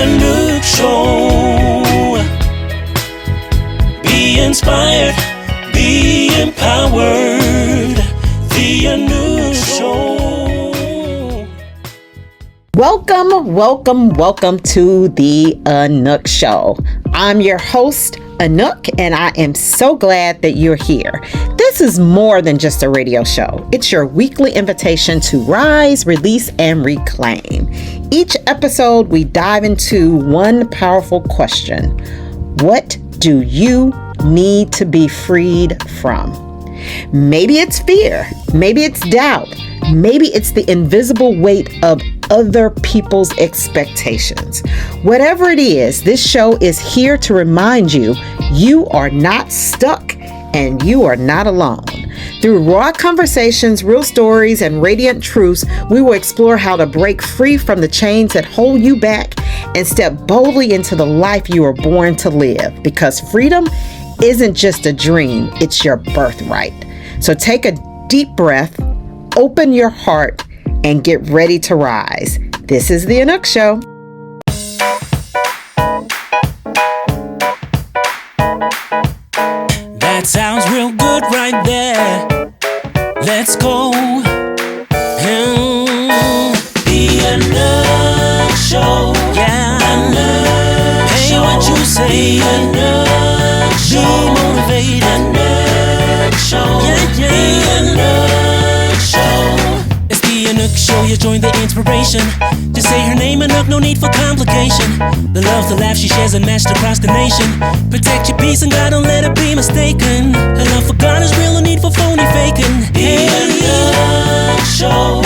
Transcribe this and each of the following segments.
Anouk Show. Be inspired, be empowered. The Anouk Show. Welcome to the Anouk Show. I'm your host, Anouk, and I am so glad that you're here. This is more than just a radio show. It's your weekly invitation to rise, release, and reclaim. Each episode, we dive into one powerful question. What do you need to be freed from? Maybe it's fear. Maybe it's doubt. Maybe it's the invisible weight of other people's expectations. Whatever it is, this show is here to remind you, you are not stuck and you are not alone. Through raw conversations, real stories, and radiant truths, we will explore how to break free from the chains that hold you back and step boldly into the life you were born to live. Because freedom isn't just a dream, it's your birthright. So take a deep breath, open your heart, and get ready to rise. This is the Anouk Show. That sounds real good right there. Let's go. The Anouk Show. Yeah. Anouk Show. Hey, what you say? The Anouk Show. Be motivated. Anouk Show. Yeah, yeah. The Anouk Show. It's the Anouk Show. You join the inspiration. Just say her name, Anouk, no need for complication. The love, the laugh she shares unmatched across the nation. Protect your peace and God, don't let her be mistaken. Her love for God is real, no need for phony faking. The Anouk Show.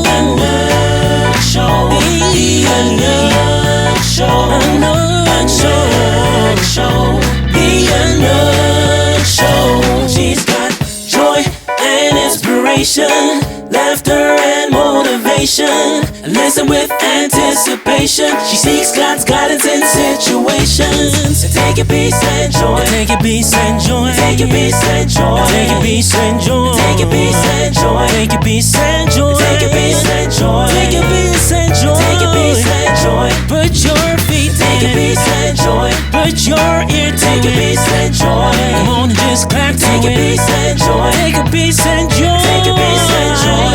Anouk Show. The Anouk Show. Anouk Show. The Anouk Show. She's got joy and inspiration, laughter and motivation. Listen with anticipation. She seeks God's guidance in situations. Take your peace and joy. Take your peace and joy. Take your peace and joy. Take your peace and joy. Take your peace and joy. Take your peace and joy. Take your peace and joy. Take your peace and joy. Take your peace and joy. Put your feet. Take your peace and joy. Put your ear to take your peace and joy. Come on and just clap to take your peace and joy. Take a piece and joy. Take your peace and joy.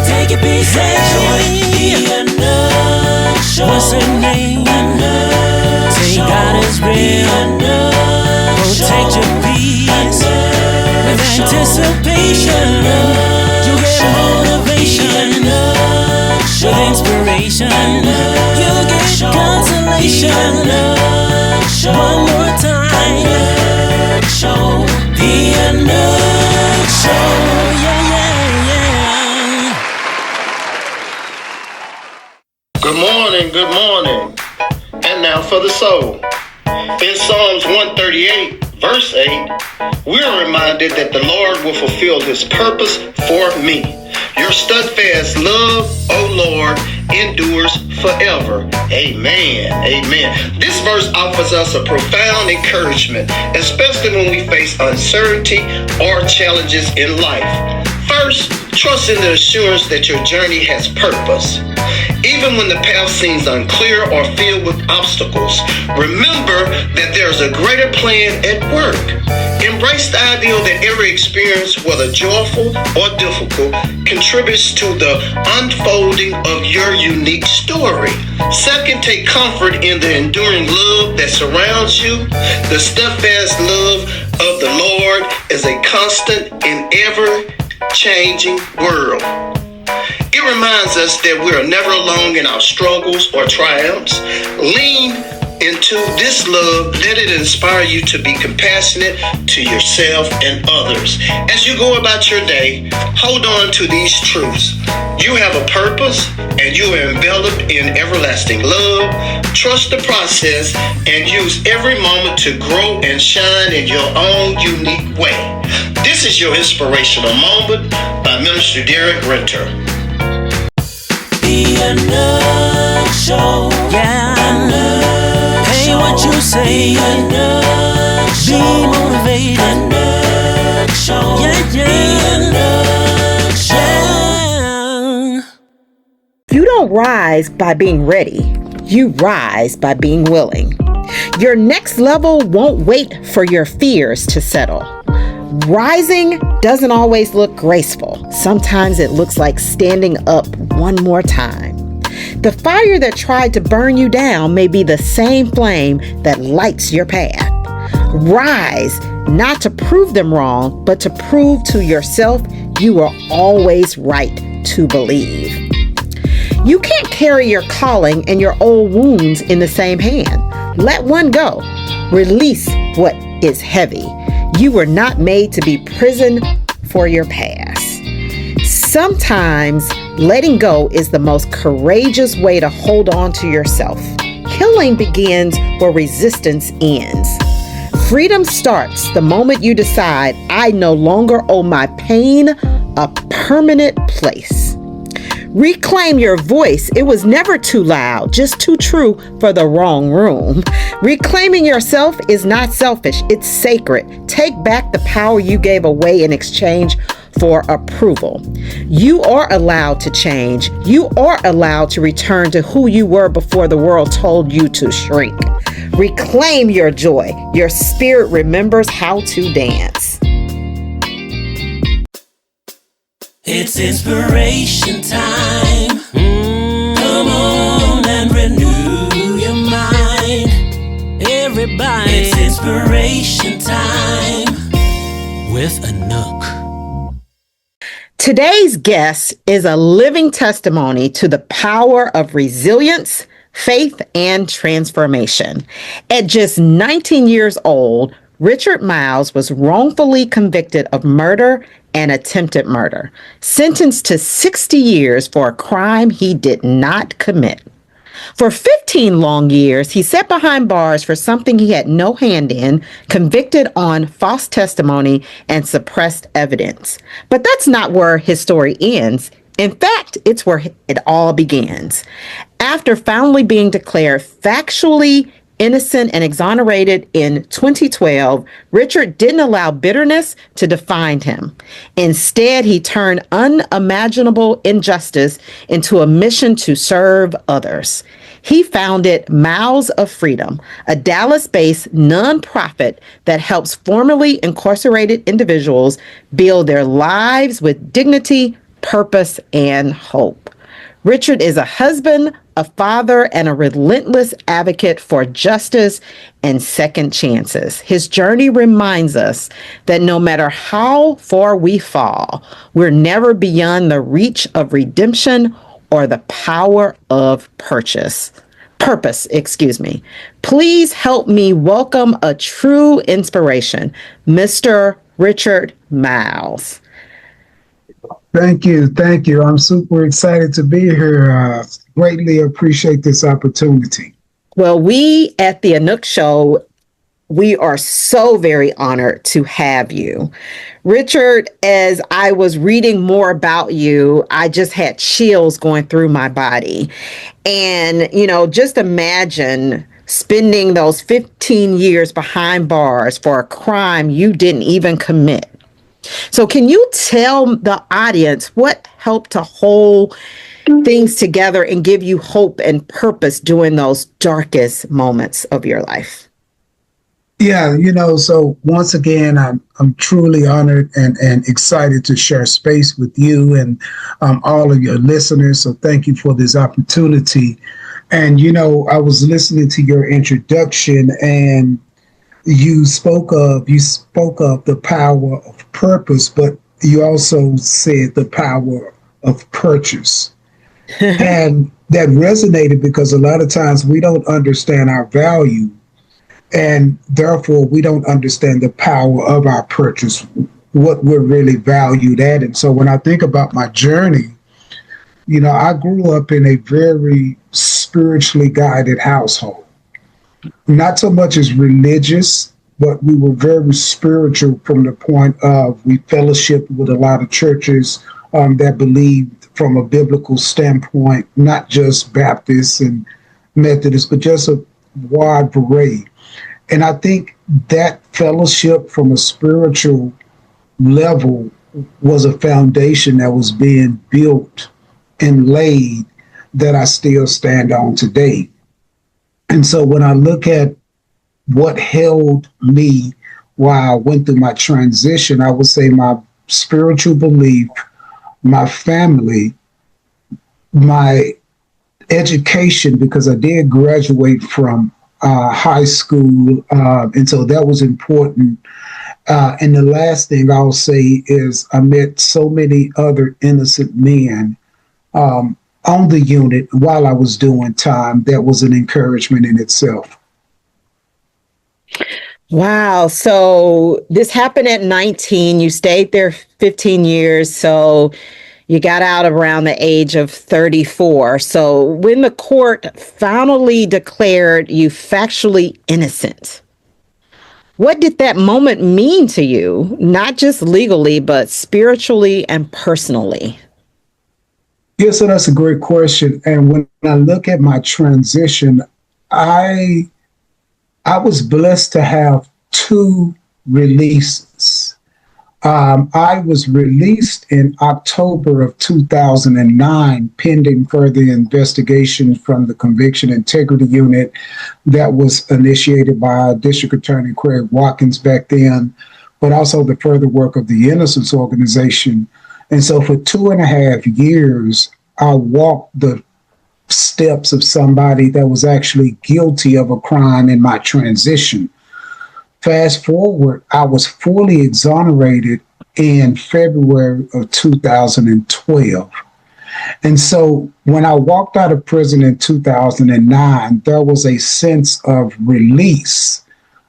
Take your peace and joy. The Anouk Show. What's her name? Anouk Show. Say God is real. Protect your peace with anticipation. You get motivation with inspiration. You get consolation. One more time. Anouk Show. The Anouk Show. Yeah, yeah, yeah. Good morning. And now for the soul. In Psalms 138, verse 8, we're reminded that the Lord will fulfill his purpose for me. Your steadfast love, O Lord, endures forever. Amen. Amen. This verse offers us a profound encouragement, especially when we face uncertainty or challenges in life. First, trust in the assurance that your journey has purpose. Even when the path seems unclear or filled with obstacles, remember that there's a greater plan at work. Embrace the ideal that every experience, whether joyful or difficult, contributes to the unfolding of your unique story. Second, take comfort in the enduring love that surrounds you. The steadfast love of the Lord is a constant in ever-changing world. It reminds us that we are never alone in our struggles or triumphs. Lean into this love. Let it inspire you to be compassionate to yourself and others. As you go about your day, hold on to these truths. You have a purpose and you are enveloped in everlasting love. Trust the process and use every moment to grow and shine in your own unique way. This is your inspirational moment by Minister Derek Renter. The Anouk Show. Yeah. Anouk Hey, Show. What you say? Anouk Show. Be motivated. Anouk Show. Yeah, yeah. The Anouk Show. You don't rise by being ready. You rise by being willing. Your next level won't wait for your fears to settle. Rising doesn't always look graceful. Sometimes it looks like standing up one more time. The fire that tried to burn you down may be the same flame that lights your path. Rise, not to prove them wrong, but to prove to yourself you are always right to believe. You can't carry your calling and your old wounds in the same hand. Let one go. Release what is heavy. You were not made to be prison for your past. Sometimes letting go is the most courageous way to hold on to yourself. Healing begins where resistance ends. Freedom starts the moment you decide, I no longer owe my pain a permanent place. Reclaim your voice. It was never too loud, just too true for the wrong room. Reclaiming yourself is not selfish, it's sacred. Take back the power you gave away in exchange for approval. You are allowed to change. You are allowed to return to who you were before the world told you to shrink. Reclaim your joy. Your spirit remembers how to dance. It's inspiration time. Come on and renew your mind. Everybody, it's inspiration time with Anouk. Today's guest is a living testimony to the power of resilience, faith, and transformation. At just 19 years old, Richard Miles was wrongfully convicted of murder and attempted murder, sentenced to 60 years for a crime he did not commit. For 15 long years, he sat behind bars for something he had no hand in, convicted on false testimony and suppressed evidence. But that's not where his story ends. In fact, it's where it all begins. After finally being declared factually innocent and exonerated in 2012, Richard didn't allow bitterness to define him. Instead, he turned unimaginable injustice into a mission to serve others. He founded Miles of Freedom, a Dallas-based nonprofit that helps formerly incarcerated individuals build their lives with dignity, purpose, and hope. Richard is a husband, a father, and a relentless advocate for justice and second chances. His journey reminds us that no matter how far we fall, we're never beyond the reach of redemption or the power of purpose. Please help me welcome a true inspiration, Mr. Richard Miles. Thank you. I'm super excited to be here. Greatly appreciate this opportunity. Well, we at the Anouk Show, we are so very honored to have you. Richard, as I was reading more about you, I just had chills going through my body. And, just imagine spending those 15 years behind bars for a crime you didn't even commit. So can you tell the audience what helped to hold things together and give you hope and purpose during those darkest moments of your life? Yeah, so once again, I'm truly honored and excited to share space with you and all of your listeners. So thank you for this opportunity. And, I was listening to your introduction and you spoke of the power of purpose, but you also said the power of purchase. And that resonated because a lot of times we don't understand our value and therefore we don't understand the power of our purchase, what we're really valued at. And so when I think about my journey, I grew up in a very spiritually guided household. Not so much as religious, but we were very spiritual from the point of we fellowshiped with a lot of churches that believed from a biblical standpoint, not just Baptists and Methodists, but just a wide variety. And I think that fellowship from a spiritual level was a foundation that was being built and laid that I still stand on today. And so when I look at what held me while I went through my transition, I would say my spiritual belief, my family, my education, because I did graduate from high school. And so that was important. And the last thing I'll say is I met so many other innocent men on the unit while I was doing time. That was an encouragement in itself. Wow. So this happened at 19. You stayed there 15 years. So you got out around the age of 34. So when the court finally declared you factually innocent, what did that moment mean to you? Not just legally, but spiritually and personally? Yeah, so that's a great question. And when I look at my transition, I I was blessed to have two releases. I was released in October of 2009, pending further investigation from the Conviction Integrity Unit that was initiated by District Attorney Craig Watkins back then, but also the further work of the Innocence Organization. And so for 2.5 years, I walked the steps of somebody that was actually guilty of a crime in my transition. Fast forward, I was fully exonerated in February of 2012. And so when I walked out of prison in 2009, there was a sense of release.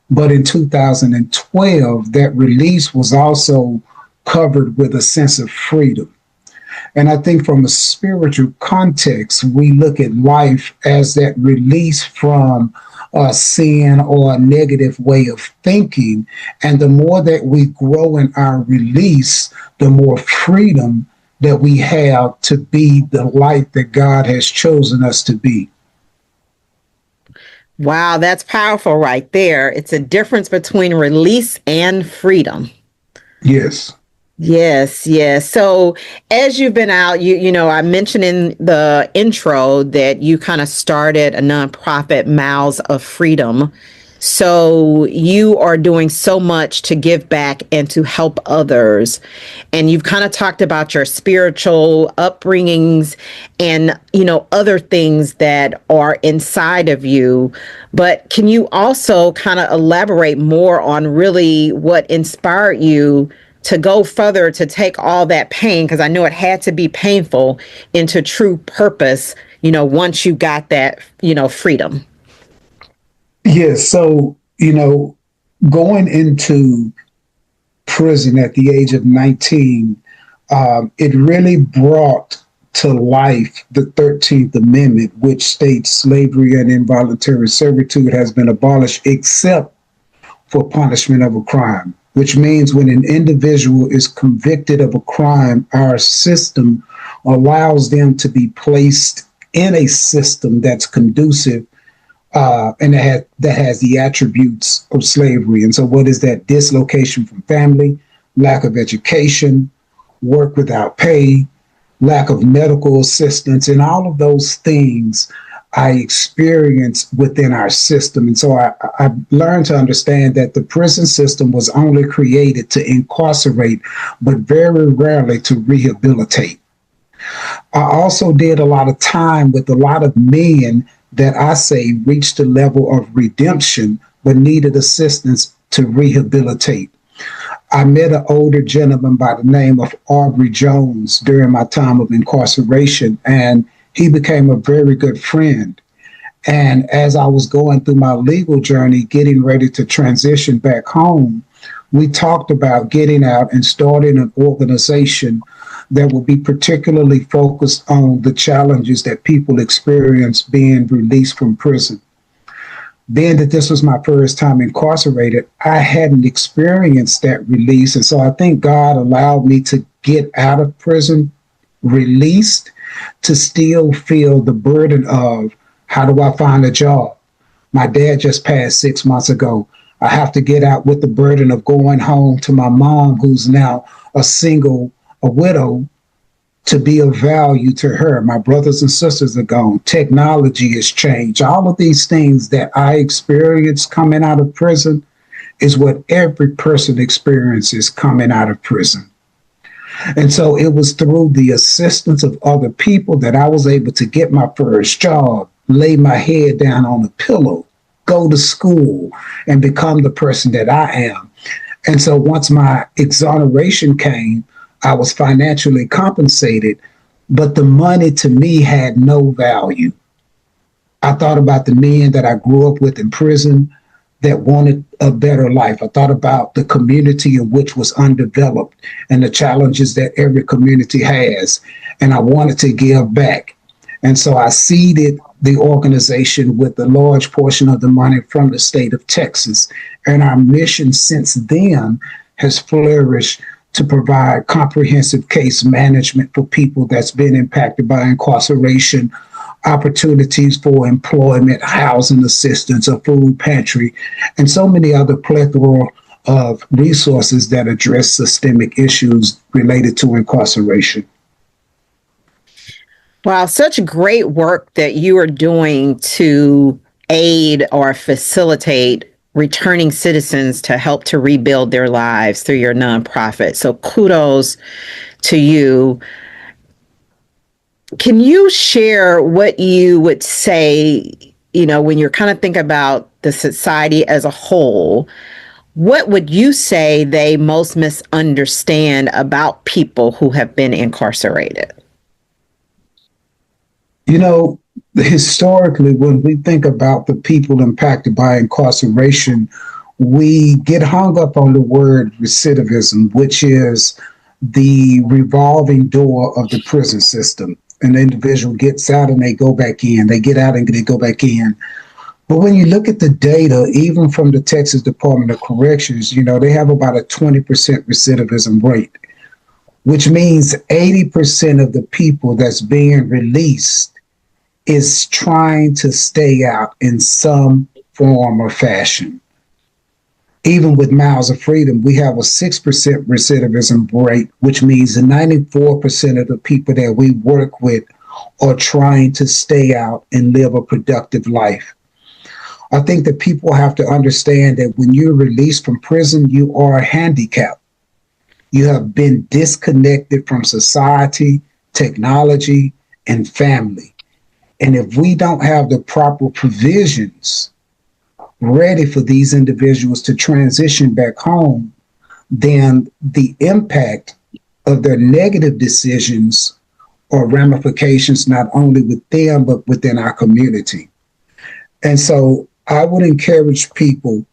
But in 2012, that release was also covered with a sense of freedom. And I think from a spiritual context, we look at life as that release from sin or a negative way of thinking. And the more that we grow in our release, the more freedom that we have to be the light that God has chosen us to be. Wow, that's powerful right there. It's a difference between release and freedom. Yes. Yes, yes. So as you've been out, I mentioned in the intro that you kind of started a nonprofit, Mouths of Freedom. So you are doing so much to give back and to help others. And you've kind of talked about your spiritual upbringings and, other things that are inside of you. But can you also kind of elaborate more on really what inspired you to go further, to take all that pain, because I know it had to be painful, into true purpose, once you got that, freedom? Yes. So, going into prison at the age of 19, it really brought to life the 13th Amendment, which states slavery and involuntary servitude has been abolished except for punishment of a crime, which means when an individual is convicted of a crime, our system allows them to be placed in a system that's conducive and that has the attributes of slavery. And so what is that? Dislocation from family, lack of education, work without pay, lack of medical assistance, and all of those things I experienced within our system. And so I learned to understand that the prison system was only created to incarcerate, but very rarely to rehabilitate. I also did a lot of time with a lot of men that I say reached a level of redemption, but needed assistance to rehabilitate. I met an older gentleman by the name of Aubrey Jones during my time of incarceration, and he became a very good friend. And as I was going through my legal journey, getting ready to transition back home, we talked about getting out and starting an organization that will be particularly focused on the challenges that people experience being released from prison. Being that this was my first time incarcerated, I hadn't experienced that release. And so I think God allowed me to get out of prison released to still feel the burden of, how do I find a job? My dad just passed 6 months ago. I have to get out with the burden of going home to my mom, who's now a widow, to be of value to her. My brothers and sisters are gone. Technology has changed. All of these things that I experienced coming out of prison is what every person experiences coming out of prison. And so it was through the assistance of other people that I was able to get my first job, lay my head down on a pillow, go to school, and become the person that I am. And so once my exoneration came, I was financially compensated, but the money to me had no value. I thought about the men that I grew up with in prison that wanted a better life. I thought about the community in which was undeveloped and the challenges that every community has. And I wanted to give back. And so I seeded the organization with a large portion of the money from the state of Texas. And our mission since then has flourished to provide comprehensive case management for people that's been impacted by incarceration, opportunities for employment, housing assistance, a food pantry, and so many other plethora of resources that address systemic issues related to incarceration. Wow, such great work that you are doing to aid or facilitate returning citizens to help to rebuild their lives through your nonprofit. So kudos to you. Can you share what you would say, when you're kind of thinking about the society as a whole, what would you say they most misunderstand about people who have been incarcerated? Historically, when we think about the people impacted by incarceration, we get hung up on the word recidivism, which is the revolving door of the prison system. An individual gets out and they go back in, they get out and they go back in. But when you look at the data, even from the Texas Department of Corrections, they have about a 20% recidivism rate, which means 80% of the people that's being released is trying to stay out in some form or fashion. Even with Miles of Freedom, we have a 6% recidivism rate, which means that 94% of the people that we work with are trying to stay out and live a productive life. I think that people have to understand that when you're released from prison, you are handicapped. You have been disconnected from society, technology, and family. And if we don't have the proper provisions ready for these individuals to transition back home, then the impact of their negative decisions or ramifications not only with them, but within our community. And so I would encourage people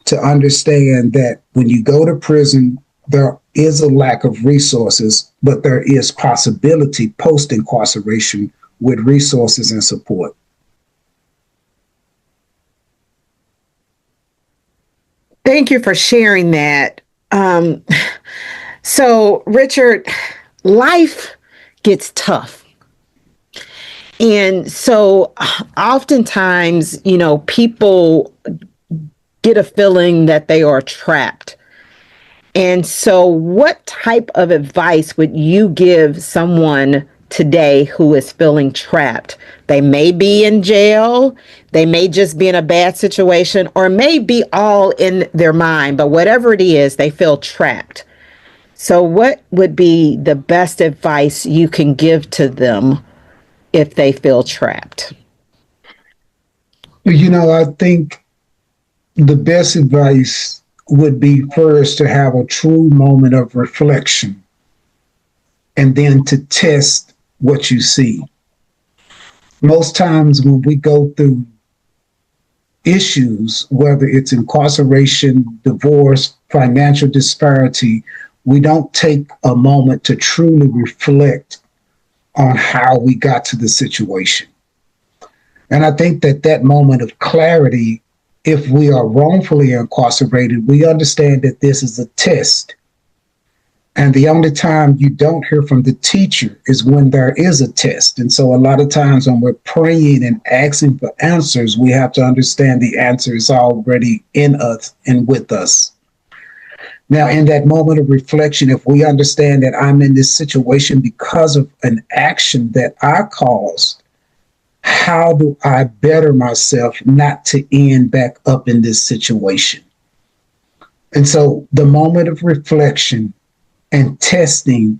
to understand that when you go to prison, there is a lack of resources, but there is possibility post-incarceration with resources and support. Thank you for sharing that. So, Richard, life gets tough. And so oftentimes, people get a feeling that they are trapped. And so what type of advice would you give someone today who is feeling trapped? They may be in jail, they may just be in a bad situation, or may be all in their mind, but whatever it is, they feel trapped. So what would be the best advice you can give to them if they feel trapped? I think the best advice would be first to have a true moment of reflection and then to test what you see. Most times when we go through issues, whether it's incarceration, divorce, financial disparity, we don't take a moment to truly reflect on how we got to the situation. And I think that moment of clarity, if we are wrongfully incarcerated, we understand that this is a test. And the only time you don't hear from the teacher is when there is a test. And so a lot of times when we're praying and asking for answers, we have to understand the answer is already in us and with us. Now, in that moment of reflection, if we understand that I'm in this situation because of an action that I caused, how do I better myself not to end back up in this situation? And so the moment of reflection and testing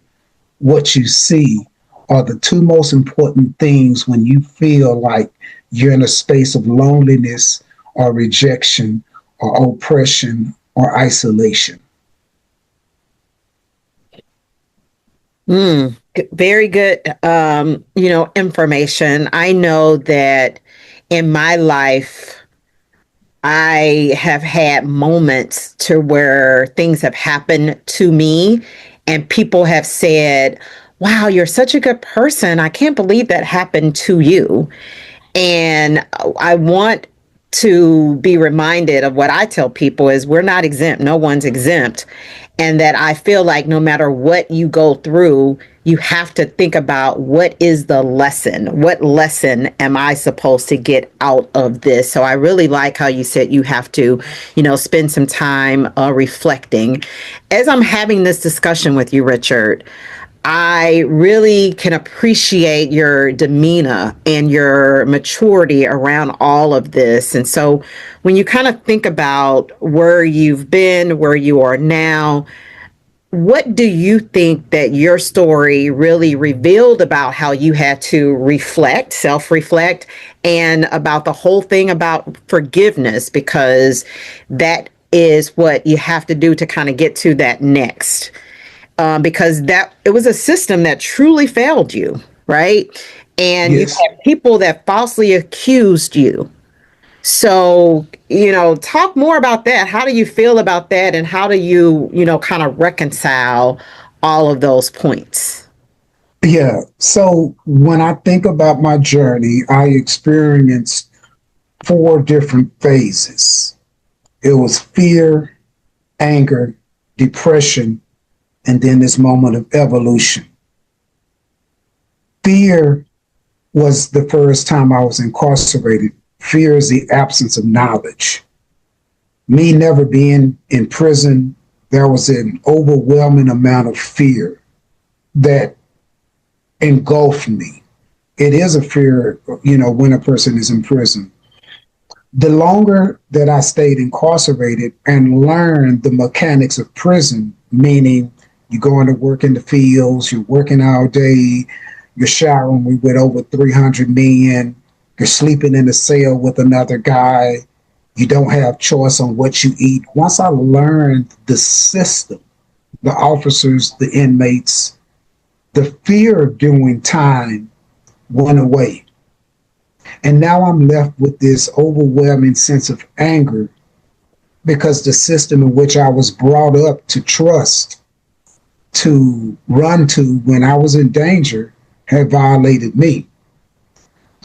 what you see are the two most important things when you feel like you're in a space of loneliness or rejection or oppression or isolation. Very good, information. I know that in my life, I have had moments to where things have happened to me and people have said, wow, you're such a good person. I can't believe that happened to you. And I want to be reminded of what I tell people is we're not exempt. No one's exempt. And that I feel like no matter what you go through, you have to think about what is the lesson? What lesson am I supposed to get out of this? So I really like how you said you have to, spend some time reflecting. As I'm having this discussion with you, Richard, I really can appreciate your demeanor and your maturity around all of this. And so when you kind of think about where you've been, where you are now, what do you think that your story really revealed about how you had to reflect, self-reflect, and about the whole thing about forgiveness? Because that is what you have to do to kind of get to that next. Because that it was a system that truly failed you, right? And you Yes. had people that falsely accused you. So, talk more about that. How do you feel about that? And how do you, kind of reconcile all of those points? Yeah. So when I think about my journey, I experienced four different phases. It was fear, anger, depression, and then this moment of evolution. Fear was the first time I was incarcerated. Fear is the absence of knowledge. Me never being in prison, there was an overwhelming amount of fear that engulfed me. It is a fear, when a person is in prison. The longer that I stayed incarcerated and learned the mechanics of prison, meaning you're going to work in the fields, you're working all day, you're showering with over 300 men, you're sleeping in a cell with another guy, you don't have choice on what you eat. Once I learned the system, the officers, the inmates, the fear of doing time went away. And now I'm left with this overwhelming sense of anger because the system in which I was brought up to trust, to run to when I was in danger, had violated me.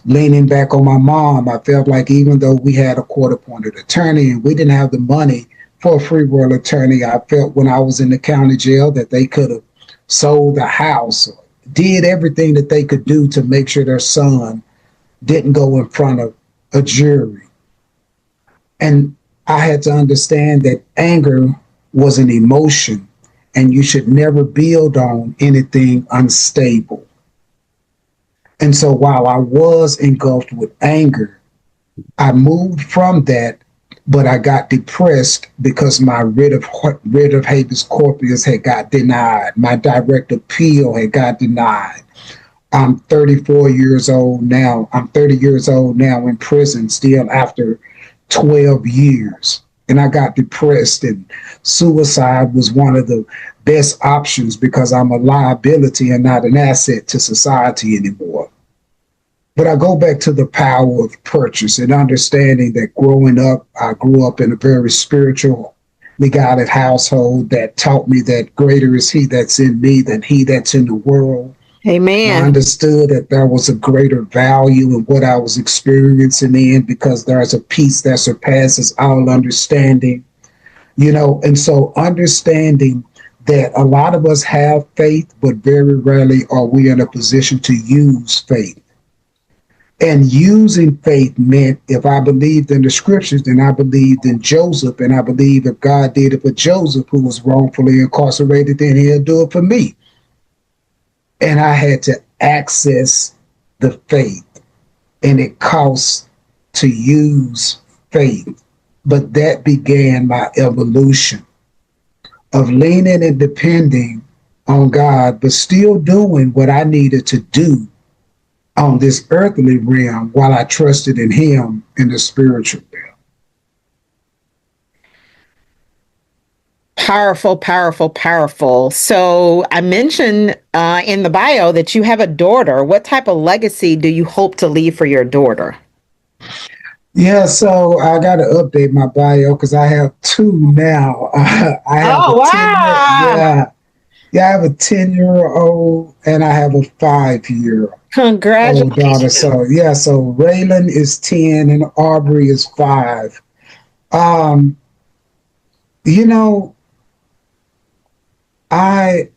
Leaning back on my mom, I felt like even though we had a court-appointed attorney and we didn't have the money for a free will attorney, I felt when I was in the county jail that they could have sold the house, or did everything that they could do to make sure their son didn't go in front of a jury. And I had to understand that anger was an emotion and you should never build on anything unstable. And so while I was engulfed with anger, I moved from that, but I got depressed because my writ of habeas corpus had got denied. My direct appeal had got denied. I'm 34 years old now. I'm 30 years old now in prison still after 12 years. And I got depressed, and suicide was one of the best options because I'm a liability and not an asset to society anymore. But I go back to the power of purchase and understanding that growing up, I grew up in a very spiritually guided household that taught me that greater is he that's in me than he that's in the world. I Amen. understood that there was a greater value in what I was experiencing in because there's a peace that surpasses all understanding, and so understanding that a lot of us have faith, but very rarely are we in a position to use faith. And using faith meant if I believed in the scriptures, then I believed in Joseph. And I believe if God did it for Joseph, who was wrongfully incarcerated, then he'll do it for me. And I had to access the faith. And it costs to use faith. But that began my evolution of leaning and depending on God, but still doing what I needed to do on this earthly realm while I trusted in Him in the spiritual realm. Powerful, powerful, powerful. So I mentioned in the bio that you have a daughter. What type of legacy do you hope to leave for your daughter? Yeah, so I got to update my bio because I have two now. I have Oh, wow. I have a 10-year-old and I have a 5-year-old daughter. Congratulations. So Raylan is 10 and Aubrey is 5. Um, you know, I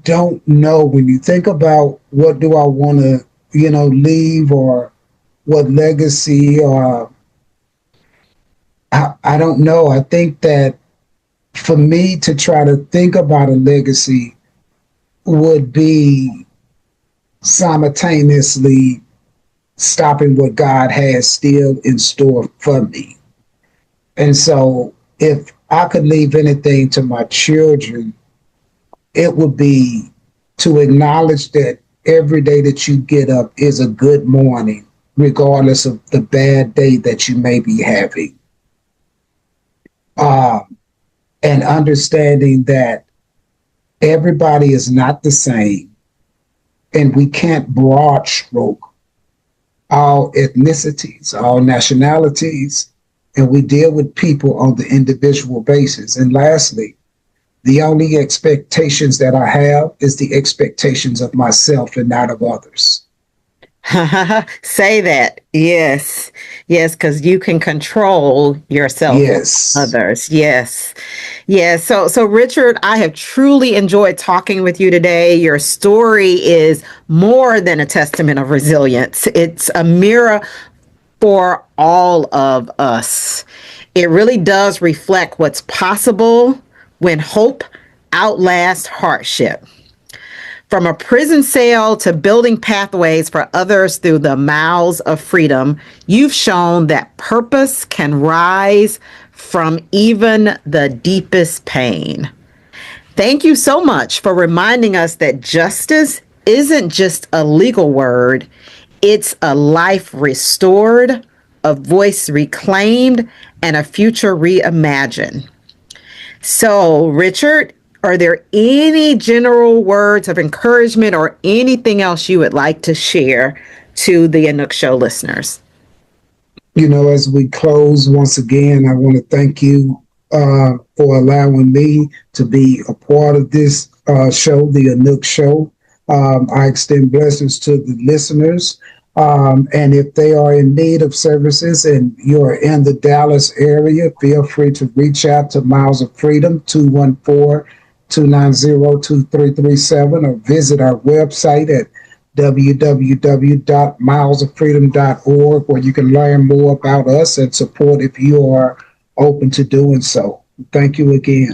don't know when you think about what do I want to, leave or what legacy or I don't know. I think that for me to try to think about a legacy would be simultaneously stopping what God has still in store for me. And so if I could leave anything to my children, it would be to acknowledge that every day that you get up is a good morning, regardless of the bad day that you may be having. And understanding that everybody is not the same, and we can't broad stroke all ethnicities, all nationalities, and we deal with people on the individual basis. And lastly, the only expectations that I have is the expectations of myself and not of others. Say that. Yes. Yes, because you can control yourself, Yes. others. Yes. Yes. So Richard, I have truly enjoyed talking with you today. Your story is more than a testament of resilience. It's a mirror for all of us. It really does reflect what's possible when hope outlasts hardship. From a prison cell to building pathways for others through the miles of freedom, you've shown that purpose can rise from even the deepest pain. Thank you so much for reminding us that justice isn't just a legal word, it's a life restored, a voice reclaimed, and a future reimagined. So, Richard, are there any general words of encouragement or anything else you would like to share to the Anouk Show listeners? As we close, once again, I want to thank you for allowing me to be a part of this show, the Anouk Show. I extend blessings to the listeners. And if they are in need of services and you're in the Dallas area, feel free to reach out to Miles of Freedom, 214-290-2337, or visit our website at www.milesoffreedom.org, where you can learn more about us and support if you are open to doing so. Thank you again.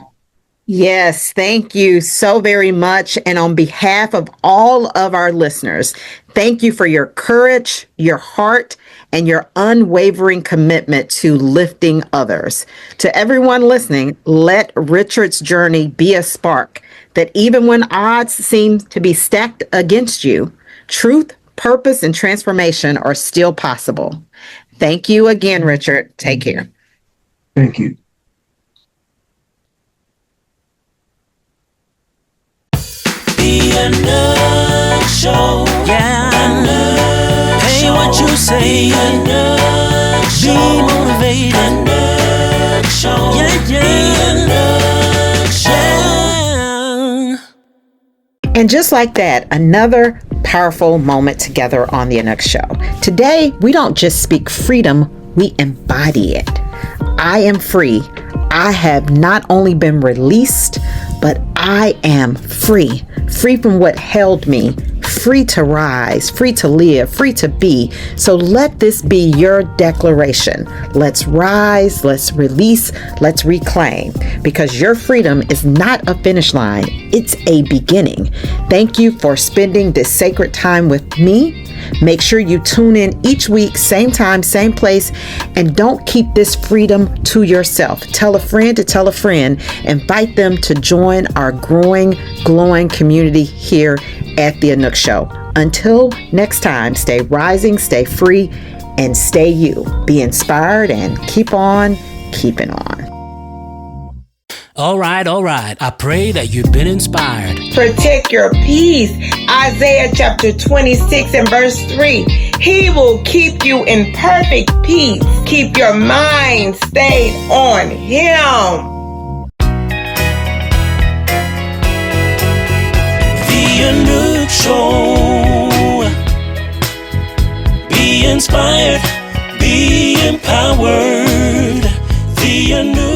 Yes, thank you so very much. And on behalf of all of our listeners, thank you for your courage, your heart, and your unwavering commitment to lifting others. To everyone listening, let Richard's journey be a spark that even when odds seem to be stacked against you, truth, purpose, and transformation are still possible. Thank you again, Richard. Take care. Thank you. Anouk Show. Yeah, Anouk. Hey, what you say? Anouk Show. Be motivated. Anouk Show. Yeah. Anouk Show. And just like that, another powerful moment together on the Anouk Show. Today, we don't just speak freedom, we embody it. I am free. I have not only been released, but I am free. Free from what held me, free to rise, free to live, free to be. So let this be your declaration. Let's rise, let's release, let's reclaim, because your freedom is not a finish line, it's a beginning. Thank you for spending this sacred time with me. Make sure you tune in each week, same time, same place, and don't keep this freedom to yourself. Tell a friend to tell a friend. Invite them to join our growing, glowing community here at the Anouk Show. Until next time, stay rising, stay free, and stay you. Be inspired and keep on keeping on. All right. I pray that you've been inspired. Protect your peace. Isaiah chapter 26 and verse 3. He will keep you in perfect peace. Keep your mind stayed on Him. The Anouk Show. Be inspired. Be empowered. The Anouk